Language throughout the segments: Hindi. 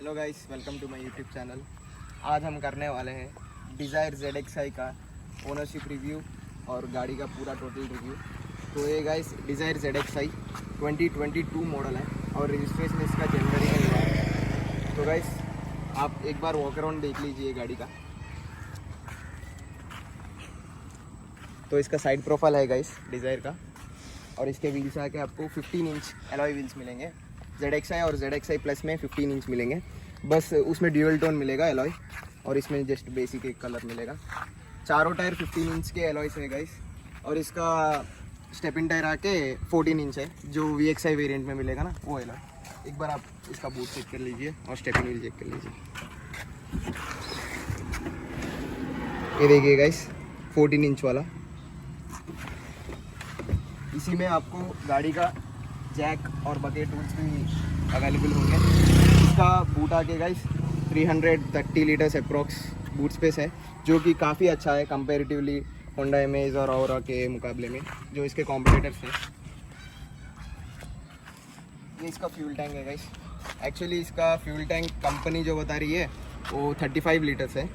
Hello guys, welcome to my YouTube channel. आज हम करने वाले हैं डिज़ायर ZXi का ओनरशिप रिव्यू और गाड़ी का पूरा टोटल रिव्यू। तो ये गाइस डिज़ायर ZXi 2022 मॉडल है और रजिस्ट्रेशन इसका जनवरी में हुआ है। तो गाइस आप एक बार वॉक अराउंड देख लीजिए गाड़ी का। तो इसका साइड प्रोफाइल है गाइस डिज़ायर का, और इसके व्हील्स आके आपको 15 इंच एलॉय व्हील्स मिलेंगे। ZXi और ZXi प्लस में 15 इंच मिलेंगे, बस उसमें ड्यूअल टोन मिलेगा एलॉय, और इसमें जस्ट बेसिक एक कलर मिलेगा। चारों टायर 15 इंच के एलॉयस है गाइस, और इसका स्टेप इन टायर आके 14 इंच है, जो VXi वेरिएंट में मिलेगा ना वो एलॉय। एक बार आप इसका बूट चेक कर लीजिए और स्टेप इन व्हील चेक कर लीजिए। ये देखिए गाइस 14 इंच वाला। इसी में आपको गाड़ी का जैक और बकेट टूल्स भी अवेलेबल होंगे। इसका बूट आके guys 330 litres approx boot space है, जो कि काफ़ी अच्छा है कंपैरेटिवली होंडा अमेज और औरा के मुकाबले में जो इसके कॉम्पिटिटर्स हैं। ये इसका फ्यूल टैंक है गाइस। एक्चुअली इसका फ्यूल टैंक कंपनी जो बता रही है वो 35 लीटर्स है,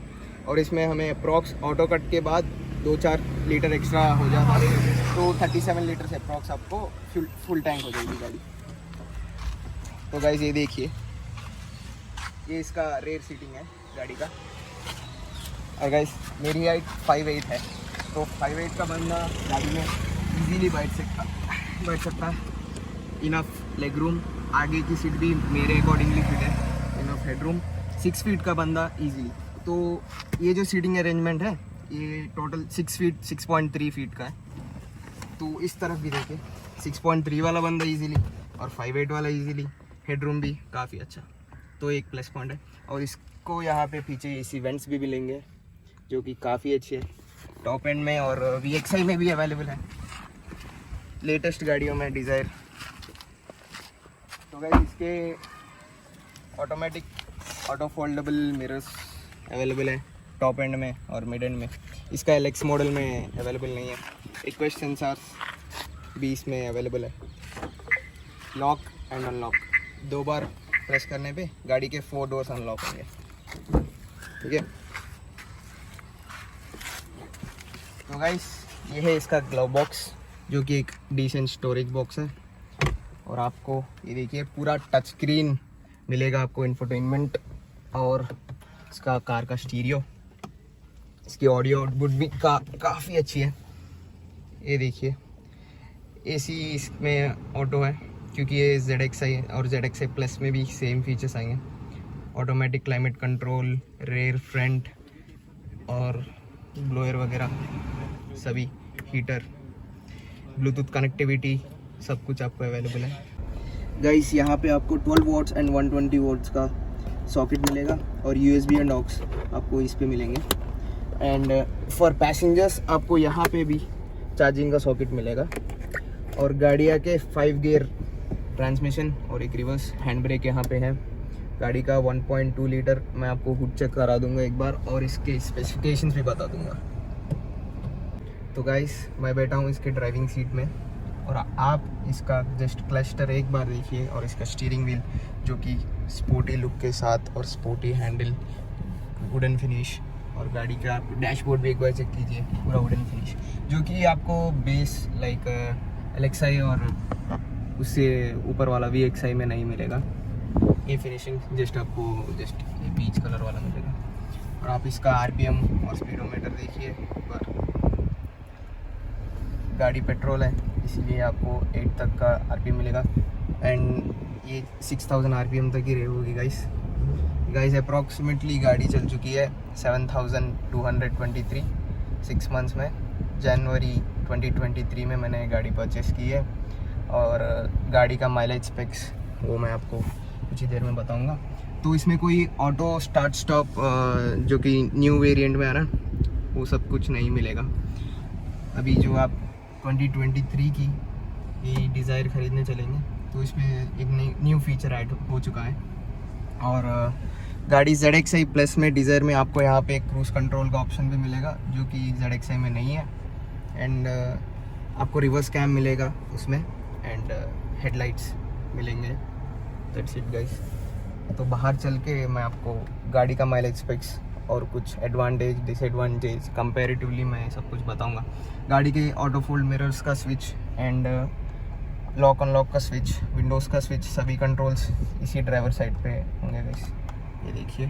और इसमें हमें अप्रॉक्स ऑटो कट के बाद 2-4 लीटर एक्स्ट्रा हो जाता है, तो 37 लीटर से अप्रॉक्स आपको फुल टैंक हो जाएगी गाड़ी। तो गाइस ये देखिए, ये इसका रेयर सीटिंग है गाड़ी का। और गाइस मेरी हाइट 5'8" है, तो 5'8" का बंदा गाड़ी में इजीली बैठ सकता है। इनफ लेग रूम, आगे की सीट भी मेरे अकॉर्डिंगली फिट है, इनफ हेडरूम। 6 फीट का बंदा इजीली। तो ये जो सीटिंग अरेंजमेंट है ये टोटल 6.3 फीट का है। तो इस तरफ भी देखिए 6.3 वाला बंदा इजीली, और 5'8" वाला इजीली। हेडरूम भी काफ़ी अच्छा, तो एक प्लस पॉइंट है। और इसको यहाँ पे पीछे AC वेंट्स भी मिलेंगे, जो कि काफ़ी अच्छे है टॉप एंड में, और VXi में भी अवेलेबल है लेटेस्ट गाड़ियों में डिज़ायर। तो गाइस इसके automatic auto foldable mirrors available है टॉप एंड में और मिड एंड में। इसका LX मॉडल में अवेलेबल नहीं है। इक्वेस्ट सेंसर्स भी इसमें अवेलेबल है। Lock and unlock 2 bar press करने पे गाड़ी के 4 डोर्स अनलॉक होंगे, ठीक है। तो गाइस ये है इसका ग्लव बॉक्स, जो कि एक डिसेंट स्टोरेज बॉक्स है। और आपको ये देखिए पूरा टच स्क्रीन मिलेगा आपको, इंफोटेनमेंट, और इसका कार का स्टीरियो। इसकी ऑडियो आउटपुट भी काफ़ी अच्छी है। ये देखिए AC इसमें ऑटो है, क्योंकि ये ZXi और ZXi प्लस में भी सेम फीचर्स आएंगे। Automatic climate control, rear front और ब्लोअर वगैरह सभी, हीटर, ब्लूटूथ कनेक्टिविटी, सब कुछ आपको अवेलेबल है। गाइस यहाँ पे आपको 12 वॉट्स एंड 120 वॉट्स का सॉकेट मिलेगा, और USB एंड ऑक्स आपको इस पे मिलेंगे। एंड फॉर पैसेंजर्स आपको यहाँ पे भी चार्जिंग का सॉकेट मिलेगा, और गाड़िया के 5 गियर ट्रांसमिशन और एक रिवर्स हैंड ब्रेक यहाँ पे है। गाड़ी का 1.2 लीटर मैं आपको हुड चेक करा दूंगा एक बार, और इसके स्पेसिफिकेशंस भी बता दूंगा। तो गाइस मैं बैठा हूँ इसके ड्राइविंग सीट में, और आप इसका जस्ट क्लस्टर एक बार देखिए, और इसका स्टीयरिंग व्हील जो कि स्पोर्टी लुक के साथ, और स्पोर्टी हैंडल, वुडन फिनिश, और गाड़ी का आप डैशबोर्ड भी एक बार चेक कीजिए, पूरा वुडन फिनिश, जो कि आपको बेस लाइक LXi और उससे ऊपर वाला VXi में नहीं मिलेगा। ये फिनिशिंग जस्ट आपको जस्ट ये पीच कलर वाला मिलेगा। और आप इसका RPM और स्पीडोमीटर देखिए ऊपर। गाड़ी पेट्रोल है, इसलिए आपको 8 तक का RPM मिलेगा, एंड ये 6000 RPM तक ही रहेगी गाइस अप्रॉक्सीमेटली गाड़ी चल चुकी है 7223 6 मंथ्स में। जनवरी 2023 में मैंने गाड़ी परचेस की है, और गाड़ी का माइलेज स्पेक्स वो मैं आपको कुछ ही देर में बताऊंगा। तो इसमें कोई ऑटो स्टार्ट स्टॉप जो कि न्यू वेरिएंट में आ रहा है वो सब कुछ नहीं मिलेगा। अभी जो आप 2023 की ये डिज़ायर ख़रीदने चलेंगे तो इसमें एक न्यू फीचर ऐड हो चुका है। और गाड़ी ZXi प्लस में डिज़ायर में आपको यहाँ पे क्रूज़ कंट्रोल का ऑप्शन भी मिलेगा, जो कि ZXi में नहीं है। एंड आपको रिवर्स कैम मिलेगा उसमें, एंड हेडलाइट्स मिलेंगे। That's it guys. तो बाहर चल के मैं आपको गाड़ी का माइलेज स्पेक्स और कुछ एडवांटेज डिसएडवांटेज कंपैरेटिवली मैं सब कुछ बताऊंगा। गाड़ी के ऑटो फोल्ड मिरर्स का स्विच एंड लॉक अनलॉक का स्विच, विंडोज़ का स्विच, सभी कंट्रोल्स इसी ड्राइवर साइड पे होंगे गाइस। ये देखिए,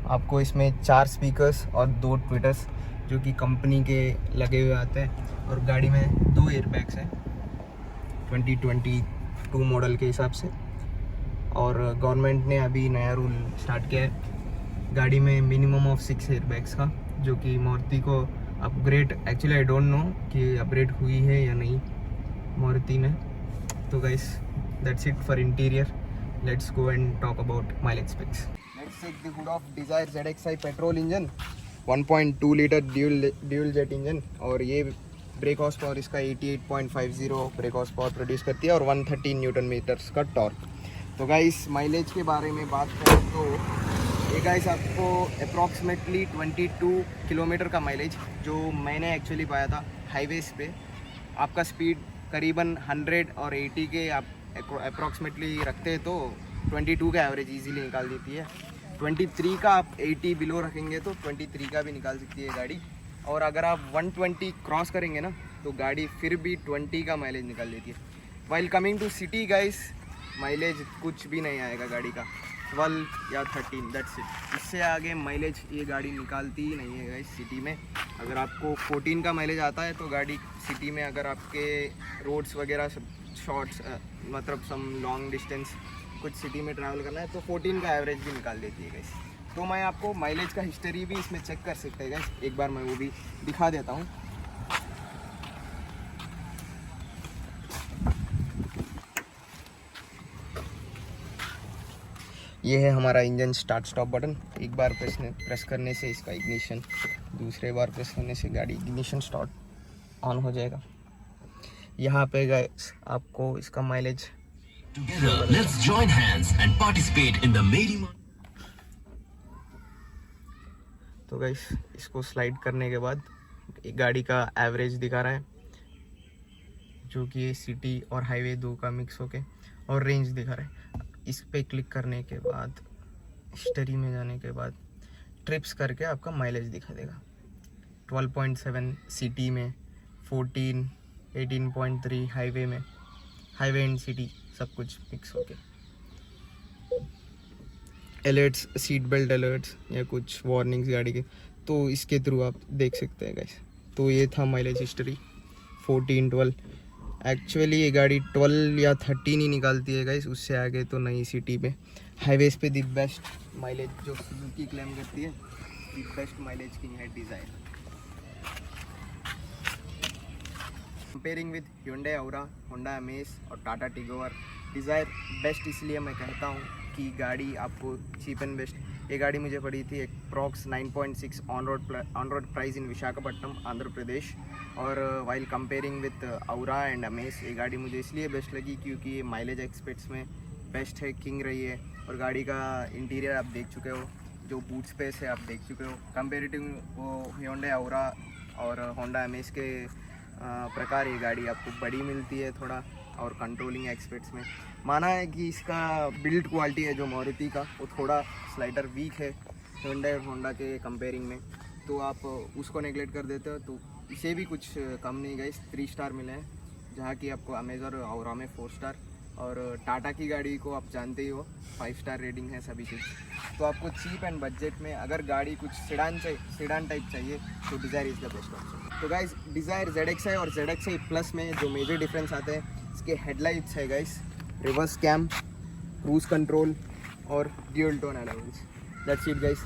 आपको इसमें 4 स्पीकर्स और 2 ट्विटर्स जो कि कंपनी के लगे हुए आते हैं, और गाड़ी में 2 एयरबैग्स हैं 2022 मॉडल के हिसाब से। और गवर्नमेंट ने अभी नया रूल स्टार्ट किया है गाड़ी में मिनिमम ऑफ 6 एयरबैग्स का, जो कि मारुति को upgrade, actually I don't know कि अपग्रेड हुई है या नहीं मारुति में। तो guys that's it for interior, let's go and talk about mileage specs. Let's check the hood of Dzire ZXi petrol engine, 1.2 litre dual jet engine, और ये ब्रेक हॉर्स पावर इसका 88.50 ब्रेक हॉर्स पावर प्रोड्यूस करती है और 130 न्यूटन मीटर्स का टॉर्क। तो गाइस माइलेज के बारे में बात करें तो ये गाइस आपको अप्रॉक्सीमेटली 22 किलोमीटर का माइलेज जो मैंने एक्चुअली पाया था हाईवेज पे। आपका स्पीड करीबन 100 और 80 के आप अप्रॉक्सीमेटली रखते हैं तो 22 का एवरेज इजीली निकाल देती है। 23 का आप 80 बिलो रखेंगे तो 23 का भी निकाल सकती है गाड़ी। और अगर आप 120 क्रॉस करेंगे ना तो गाड़ी फिर भी 20 का माइलेज निकाल देती है। While coming to city guys, mileage कुछ भी नहीं आएगा गाड़ी का, 12 या 13, दैट्स इट। इससे आगे माइलेज ये गाड़ी निकालती ही नहीं है गाइस सिटी में। अगर आपको 14 का माइलेज आता है तो गाड़ी सिटी में, अगर आपके रोड्स वगैरह शॉर्ट्स मतलब सम लॉन्ग डिस्टेंस कुछ सिटी में ट्रैवल करना है तो 14 का एवरेज भी निकाल देती है गाइस। तो मैं आपको माइलेज का हिस्ट्री भी इसमें चेक कर सकते हैं गाइस, एक बार मैं वो भी दिखा देता हूँ। ये है हमारा इंजन स्टार्ट स्टॉप बटन, एक बार प्रेस करने से इसका इग्निशन, दूसरे बार प्रेस करने से गाड़ी इग्निशन स्टार्ट ऑन हो जाएगा। यहाँ पे गाइस आपको इसका mileage, Together, let's join hands and participate in the Meri तो गाइस इसको स्लाइड करने के बाद एक गाड़ी का एवरेज दिखा रहा है जो कि सिटी और हाईवे 2 का मिक्स होके, और रेंज दिखा रहा है। इस पे क्लिक करने के बाद हिस्ट्री में जाने के बाद ट्रिप्स करके आपका माइलेज दिखा देगा। 12.7 सिटी में, 14, 18.3 हाईवे में, हाईवे एंड सिटी सब कुछ मिक्स होके। अलर्ट्स, सीट बेल्ट अलर्ट्स या कुछ वार्निंग्स गाड़ी के, तो इसके थ्रू आप देख सकते हैं गाइस। तो ये था माइलेज हिस्ट्री 14, 12। एक्चुअली ये गाड़ी 12 या 13 ही निकालती है गाइस, उससे आगे तो नहीं। सिटी पे, हाईवेज पे द बेस्ट माइलेज जो सुजुकी क्लेम करती है, द बेस्ट माइलेज किंग है desire. Comparing with Hyundai Aura, Honda Amaze और टाटा टिगोर, डिज़ायर बेस्ट इसलिए मैं कहता हूँ कि गाड़ी आपको चीप एंड बेस्ट। ये गाड़ी मुझे पड़ी थी approx 9.6 on road price in Visakhapatnam Andhra Pradesh. और while comparing with Aura and Amaze, ये गाड़ी मुझे इसलिए बेस्ट लगी क्योंकि ये माइलेज एक्सपेक्ट्स में बेस्ट है, किंग रही है। और गाड़ी का इंटीरियर आप देख चुके हो, जो बूट स्पेस है आप देख चुके हो। कंपेरेटिव वो Hyundai Aura और Honda Amaze के प्रकार ये गाड़ी आपको बड़ी मिलती है थोड़ा, और कंट्रोलिंग एक्सपेक्ट्स में माना है कि इसका बिल्ड क्वालिटी है जो मारुति का वो थोड़ा स्लाइडर वीक है Hyundai और Honda के कंपेयरिंग में, तो आप उसको नेगलेक्ट कर देते हो। तो इसे भी कुछ कम नहीं गाइस, 3 स्टार मिले हैं, जहाँ की आपको Amaze और Aura में 4 स्टार, और टाटा की गाड़ी को आप जानते ही हो 5 स्टार रेटिंग है सभी चीज़। तो आपको चीप एंड बजट में अगर गाड़ी कुछ सेडान टाइप चाहिए तो Dzire is the best option. तो गाइस डिज़ायर ZXi और ZXi प्लस में जो मेजर डिफरेंस आते हैं, इसके हेडलाइट्स है guys, reverse cam, cruise control और dual tone alloys, that's it guys.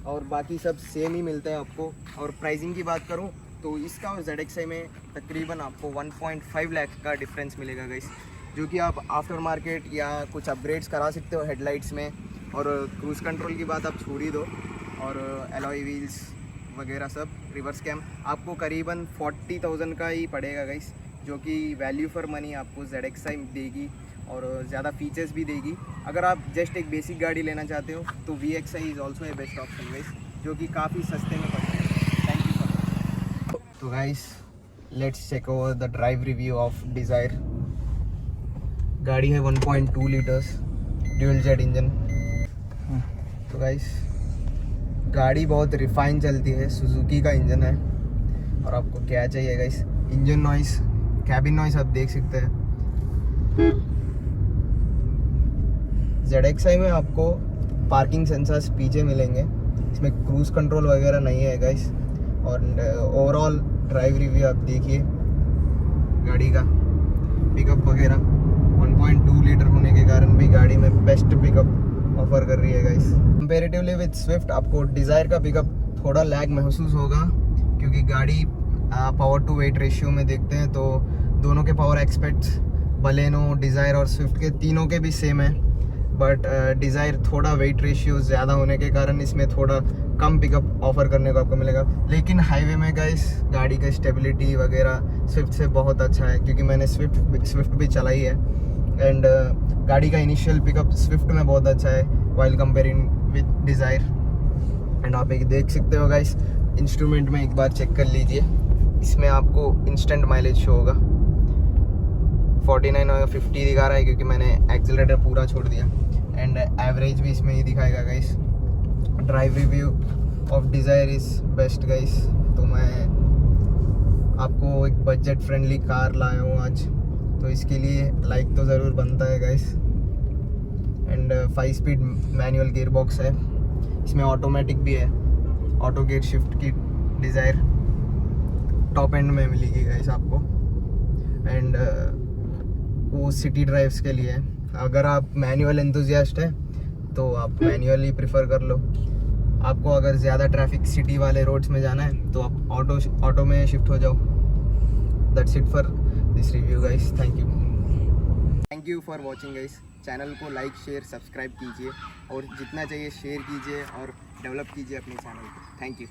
और बाकी सब सेम ही मिलता है आपको। और प्राइसिंग की बात करूँ तो इसका और ZXi में तकरीबन आपको 1.5 लाख का डिफरेंस मिलेगा गाइस, जो कि आप आफ्टर मार्केट या कुछ अपग्रेड्स करा सकते हो हेडलाइट्स में। और क्रूज़ कंट्रोल की बात आप छोड़ ही दो, और एलॉय व्हील्स वगैरह सब, रिवर्स कैम आपको करीबन 40,000 का ही पड़ेगा गाइस, जो कि वैल्यू फॉर मनी आपको ZXi देगी और ज़्यादा फीचर्स भी देगी। अगर आप जस्ट एक बेसिक गाड़ी लेना चाहते हो तो VXi is also a best option guys, जो कि काफ़ी सस्ते में पड़ता है। Thank you so much. तो guys let's check over the drive review of Dzire. गाड़ी है 1.2 लीटर्स ड्यूल जेट इंजन। तो गाइस गाड़ी बहुत रिफाइन चलती है, सुजुकी का इंजन है। और आपको क्या चाहिए guys, engine noise, cabin noise आप देख सकते हैं। ZXi में आपको पार्किंग सेंसर्स पीछे मिलेंगे, इसमें क्रूज कंट्रोल वगैरह नहीं है गाइस। और ओवरऑल ड्राइव रिव्यू आप देखिए, गाड़ी का पिकअप वगैरह 1.2 लीटर होने के कारण भी गाड़ी में बेस्ट पिकअप ऑफर कर रही है गाइस। कंपेरेटिवली विद स्विफ्ट आपको डिज़ायर का पिकअप थोड़ा लैग महसूस होगा, क्योंकि गाड़ी पावर टू वेट रेशियो में देखते हैं तो दोनों के पावर एक्सपेक्ट्स बलेनो, डिज़ायर और स्विफ्ट के तीनों के भी सेम है। बट डिज़ायर थोड़ा वेट रेशियो ज़्यादा होने के कारण इसमें थोड़ा कम पिकअप ऑफर करने को आपको मिलेगा। लेकिन हाईवे में गाइस गाड़ी का स्टेबिलिटी वगैरह स्विफ्ट से बहुत अच्छा है, क्योंकि मैंने स्विफ्ट भी चलाई है। एंड गाड़ी का इनिशियल पिकअप स्विफ्ट में बहुत अच्छा है while comparing with desire. And आप एक देख सकते हो गाइस, इंस्ट्रूमेंट में एक बार चेक कर लीजिए, इसमें आपको इंस्टेंट माइलेज शो होगा। 49 और 50 दिखा रहा है क्योंकि मैंने एक्सीलरेटर पूरा छोड़ दिया। एंड एवरेज भी इसमें ही दिखाएगा guys. Drive review of desire is best guys. तो मैं आपको एक बजट फ्रेंडली कार लाया हूँ आज, तो इसके लिए लाइक तो ज़रूर बनता है guys. And 5 speed manual gear box है, इसमें ऑटोमेटिक भी है। ऑटो गियर शिफ्ट की डिज़ायर टॉप एंड में मिलेगी गाइस आपको। एंड वो सिटी ड्राइव्स के लिए है। अगर आप मैनुअल एंथुजियास्ट हैं तो आप मैनुअल ही प्रेफर कर लो। आपको अगर ज़्यादा ट्रैफिक सिटी वाले रोड्स में जाना है तो आप ऑटो में शिफ्ट हो जाओ। That's it for this review guys. Thank you for watching guys. Channel को लाइक शेयर सब्सक्राइब कीजिए और जितना चाहिए शेयर कीजिए और डेवलप कीजिए अपने चैनल को। Thank you.